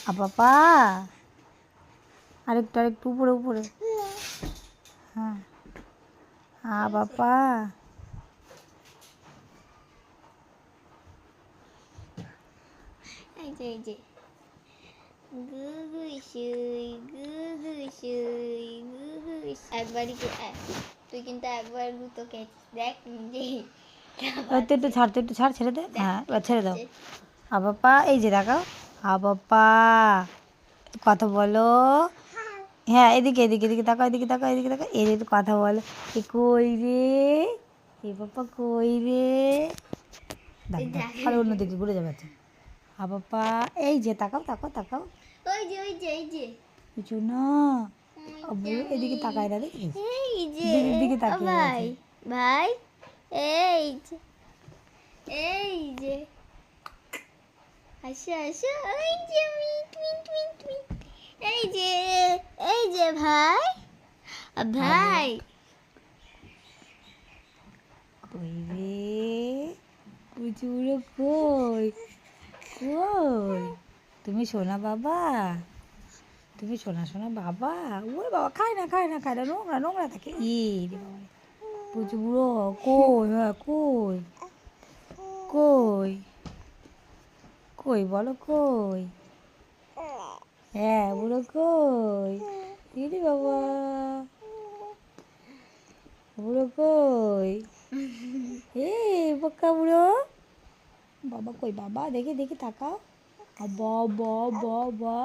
পাপা আরেকটু আরেকটু উপরে উপরে। হ্যাঁ পাপা এই যে গুগু শুই গুগু শুই গুগু একবারই তুই কিন্তু একবার গুতো খেয়েছিস দেখ নিজে একটু ছাড় তো, একটু ছাড়, ছেড়ে দে। হ্যাঁ এবার ছেড়ে দাও। পাপা এই যে দেখাও। পাপা কথা বলো। হ্যাঁ এদিকে এদিকে এদিকে তাকাও, এদিকে তাকাও, এদিকে তাকাও, এদিকে কথা বলো। এ কই রে, এ পাপা কই রে। আর অন্যদিকে ঘুরে যাবে। পাপা এই যে তাকাও তাকাও তাকাও। ওই যে কিছু না। বুড়ো এদিকে তাকায় না, দেখিস এই যে দিদির দিকে তাকিয়ে ভাই আছে। ভাই এই যে এই যে আসো আসো এই যে মিট মিট মিট মিট এই যে ভাই ভাই কই রে পুচুরো কই, কই তুমি সোনা বাবা, তুমি সোনা সোনা বাবা। ওরে বাবা খায় না খায় না খায় না, নোংরা নোংরা থাকে। রে বাবা পুচু বুড়ো কই, হ্যাঁ কই, কই কই বলো কই। হ্যাঁ বুড়ো কই, রে বাবা বুড়ো কই। বোকা বুড়ো বাবা কই, বাবা দেখি দেখি তাকাও। বা বা বা বা